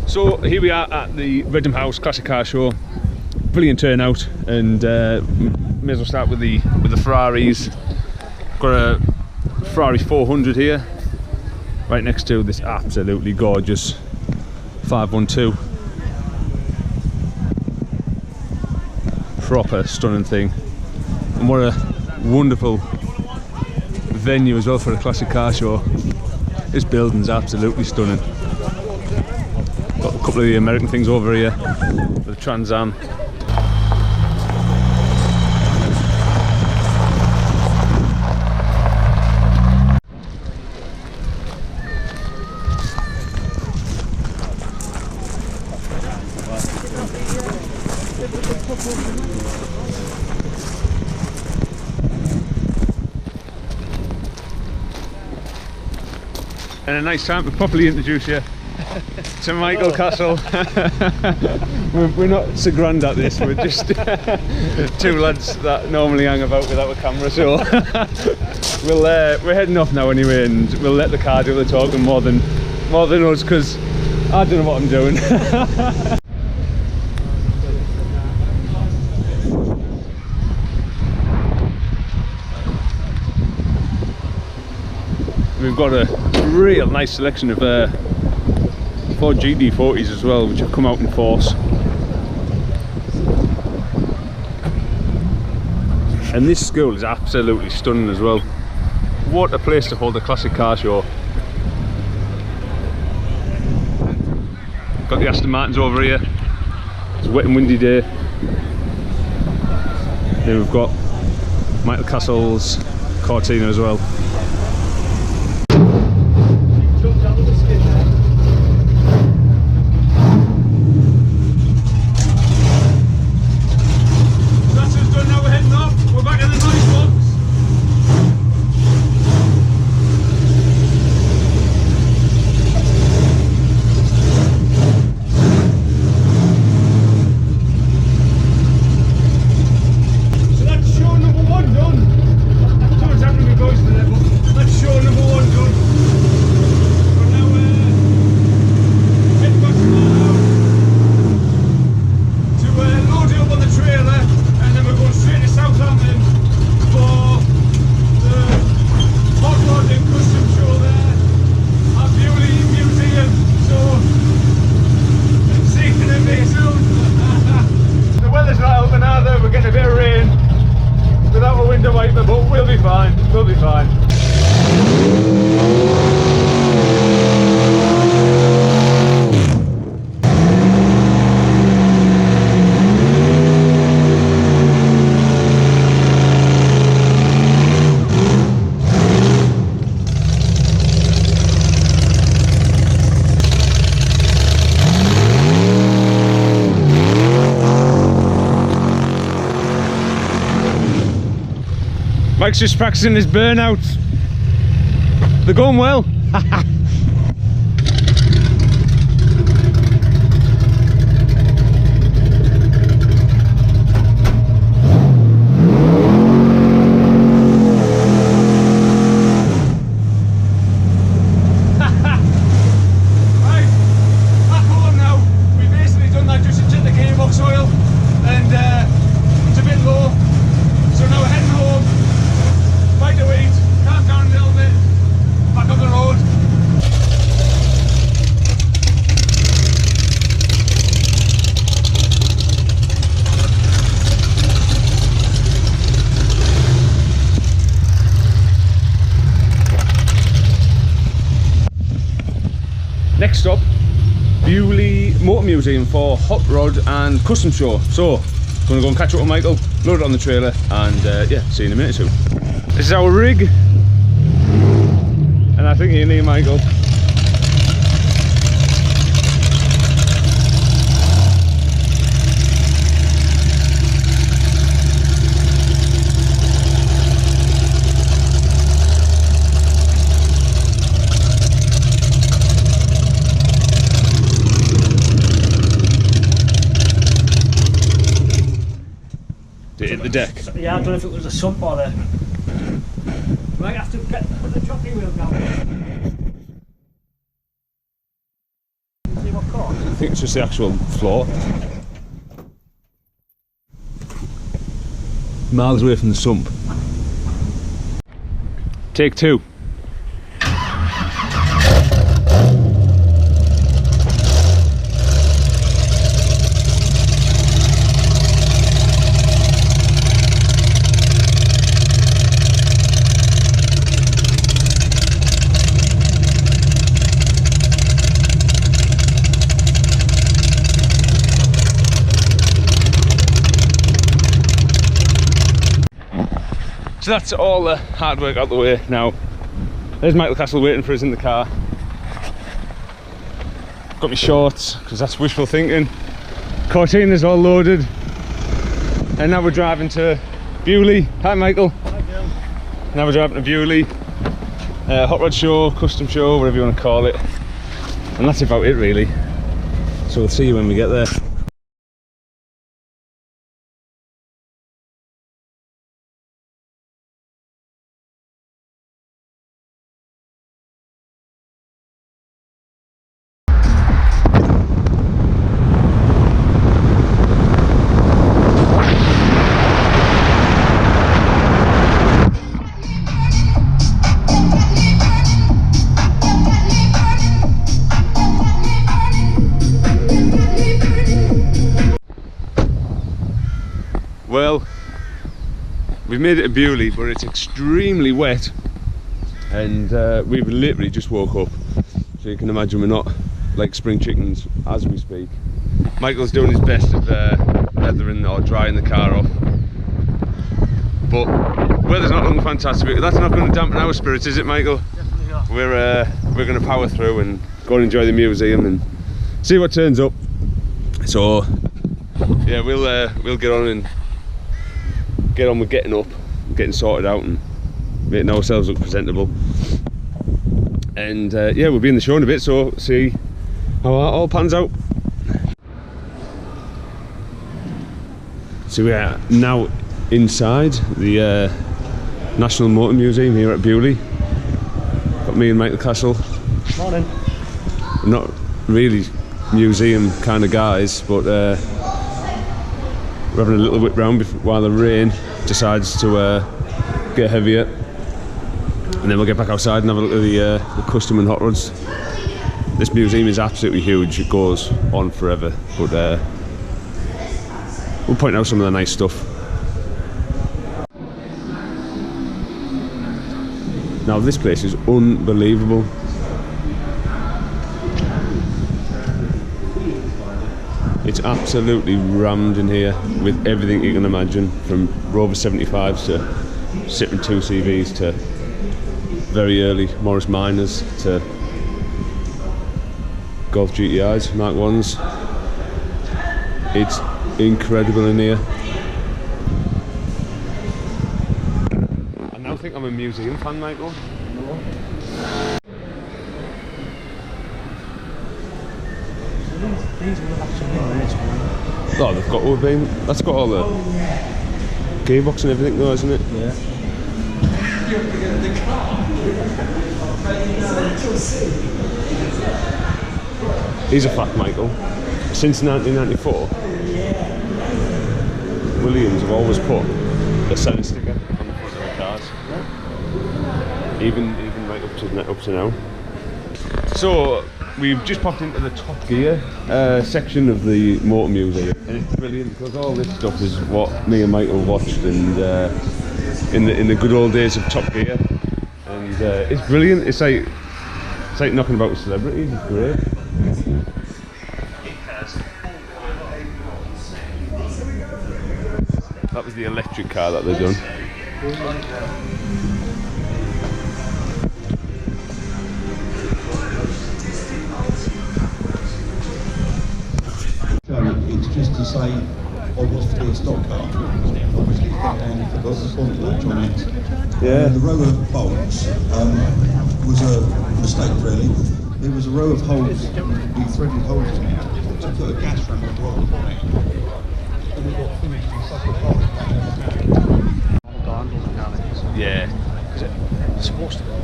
So here we are at the Reddam House Classic Car Show. Brilliant turnout, and may as well start with the Ferraris. Got a Ferrari 400 here, right next to this absolutely gorgeous 512. Proper stunning thing, and what a wonderful venue as well for a classic car show. This building's absolutely stunning. Got a couple of the American things over here, the Trans Am. And a nice time to properly introduce you to Michael Castle. We're not so grand at this, we're just two lads that normally hang about without a camera, so we're heading off now anyway, and we'll let the car do the talking more than us, because I don't know what I'm doing. We've got a real nice selection of Ford GT40s as well, which have come out in force. And this school is absolutely stunning as well. What a place to hold a classic car show. Got the Aston Martins over here. It's a wet and windy day. Then we've got Michael Castle's Cortina as well. But we'll be fine, we'll be fine. Mike's just practicing his burnouts. They're going well. Next up, Beulieu Motor Museum for hot rod and custom show. So, I'm going to go and catch up with Michael, load it on the trailer, and yeah, see you in a minute or two. This is our rig, and I think you're near Michael. Did it hit the deck? Yeah, I don't know if it was a sump or a... Might have to put the jockey wheel down. See what I think it's just the actual floor. Miles away from the sump. Take two. So that's all the hard work out the way now. There's Michael Castle waiting for us in the car. Got my shorts, because that's wishful thinking. Cortina's all loaded. And now we're driving to Beaulieu. Hi Michael. Hi Bill. Now we're driving to Beaulieu. Hot rod show, custom show, whatever you want to call it. And that's about it really. So we'll see you when we get there. Well, we've made it to Beaulieu, but it's extremely wet, and we've literally just woke up, so you can imagine we're not like spring chickens as we speak. Michael's doing his best of leathering or drying the car off, but weather's not looking fantastic. That's not going to dampen our spirits, is it, Michael? Definitely not. We're going to power through and go and enjoy the museum and see what turns up. So yeah, we'll get on with getting up, getting sorted out and making ourselves look presentable. And yeah, we'll be in the show in a bit, so see how that all pans out. So we are now inside the National Motor Museum here at Beaulieu. Got me and Michael Castle. Morning. We're not really museum kind of guys, but we're having a little whip round while the rain decides to get heavier, and then we'll get back outside and have a look at the custom and hot rods. This museum is absolutely huge, it goes on forever, but we'll point out some of the nice stuff. Now this place is unbelievable. It's absolutely rammed in here with everything you can imagine, from Rover 75s to Citroen 2CVs to very early Morris Minors to Golf GTIs, Mark 1s. It's incredible in here. I now think I'm a museum fan, Michael. These will have some minutes. Oh, they've got all been. That's got all the gearbox and everything though, isn't it? Yeah. Here's a fact, Michael. Since 1994, Williams have always put a selling sticker on the front of their cars. Yeah. Even right up to now. So we've just popped into the Top Gear section of the Motor Museum, and it's brilliant because all this stuff is what me and Michael watched and in the good old days of Top Gear, and it's brilliant. It's like knocking about with celebrities. It's great. That was the electric car that they've done. It's just to say, obviously a stock car, obviously, and forgot the front latch on it. Yeah. The row of bolts was a mistake, really. There was a row of holes, we threaded holes in it to put a gas ram on the on it. And we got finished and stuck a bolt back. Yeah. It's supposed to go.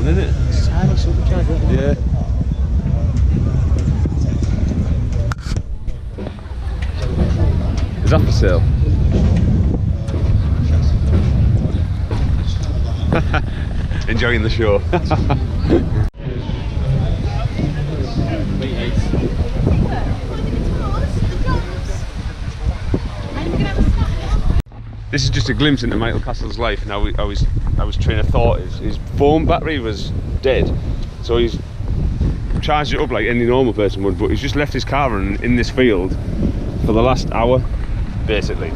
isn't it? Tiny supercharger. Yeah. Is that for sale? Enjoying the show. This is just a glimpse into Michael Castle's life. Now, I was train of thought his phone battery was dead, so he's charged it up like any normal person would. But he's just left his car running in this field for the last hour, basically.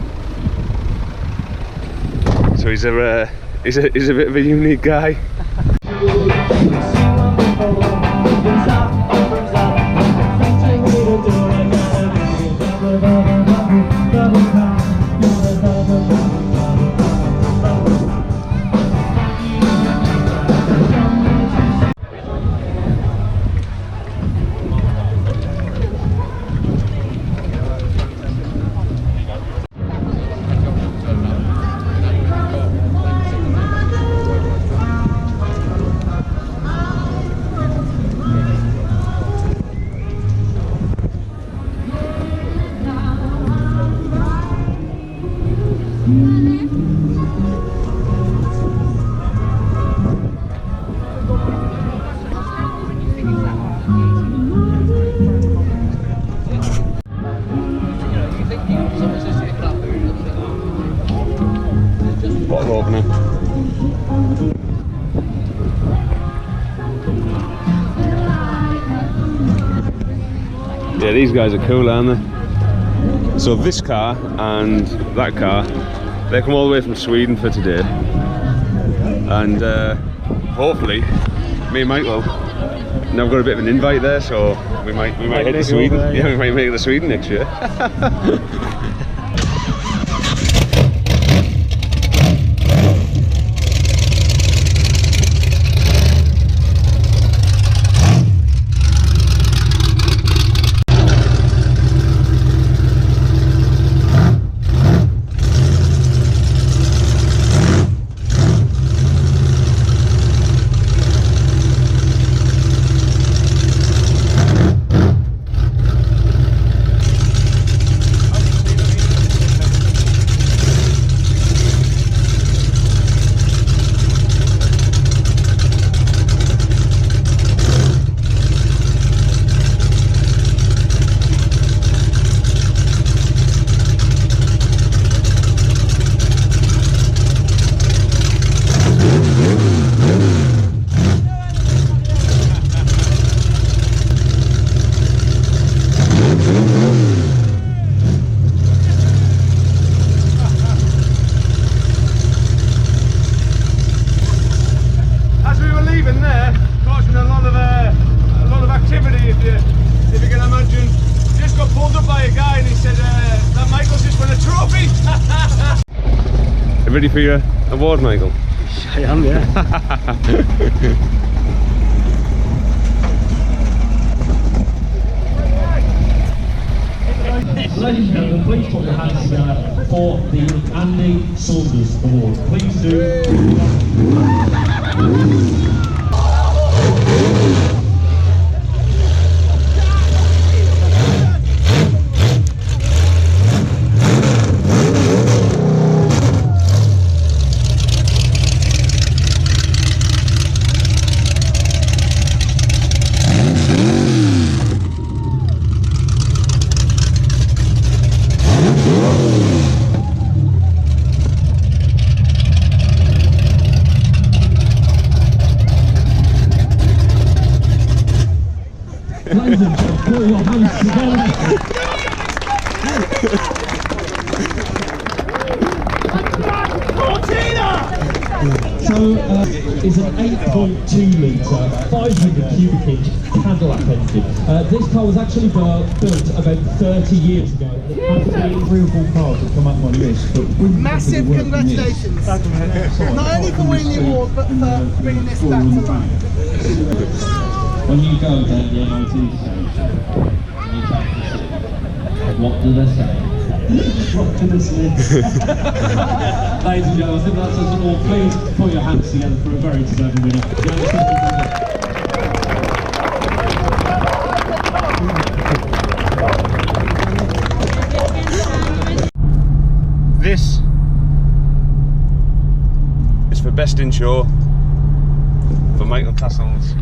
So he's a bit of a unique guy. Bottle opener. Yeah, these guys are cool, aren't they? So this car and that car, they come all the way from Sweden for today, and hopefully me and Michael, now I've got a bit of an invite there, so we might head to Sweden. There, yeah, we might make it to Sweden next year. Ready for your award, Michael? I am, yeah. Ladies and gentlemen, please put your hands together for the Andy Saunders Award. Please do. Ladies and gentlemen, put your hands together. Cortina! So, it's an 8.2 litre, 500 cubic inch Cadillac engine. This car was actually built about 30 years ago. Three or four cars have come up on this, but massive congratulations! Not only for winning the award, but for bringing this back to life. when you go down the MOT station and you take the seat, what do they say? Ladies and gentlemen, I think that says it all. Please put your hands together for a very deserving winner. This is for Best in Show for Michael Castle's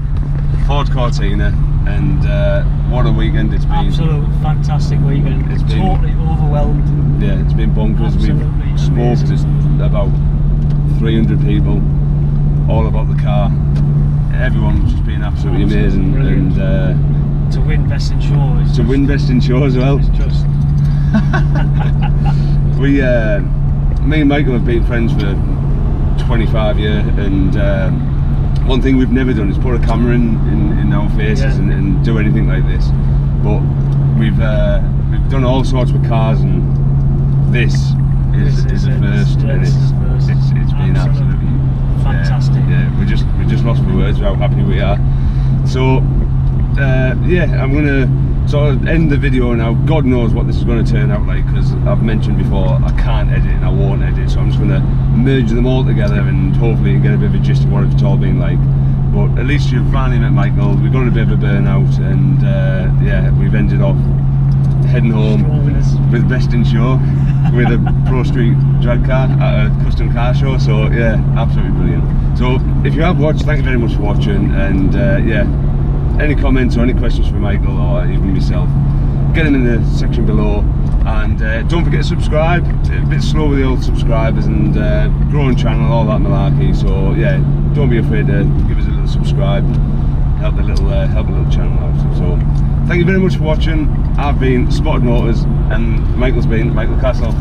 Ford Cortina, and what a weekend it's been. Absolute fantastic weekend. It's been totally overwhelmed. Yeah, it's been bonkers. Absolutely We've spoke to about 300 people, all about the car. Everyone's just been absolutely amazing. Brilliant. And to win Best in Show is to win Best in Show as well. It's just Me and Michael have been friends for 25 years, and one thing we've never done is put a camera in our faces and do anything like this. But we've done all sorts with cars, and this is a first, and it's been absolutely fantastic. Yeah, we just lost for words how happy we are. So yeah, I'm gonna sort of end the video now. God knows what this is going to turn out like, because I've mentioned before I can't edit and I won't edit, so I'm just going to merge them all together and hopefully get a bit of a gist of what it's all been like. But at least you've finally met Michael. We've got a bit of a burnout, and yeah, we've ended off heading home with Best in Show with a Pro Street drag car at a custom car show. So yeah, absolutely brilliant. So if you have watched, thank you very much for watching, and yeah, any comments or any questions for Michael or even myself, get them in the section below, and don't forget to subscribe. A bit slow with the old subscribers, and growing channel, all that malarkey. So yeah, don't be afraid to give us a little subscribe, help the little channel out. So thank you very much for watching. I've been Spotted Motors, and Michael's been Michael Castle.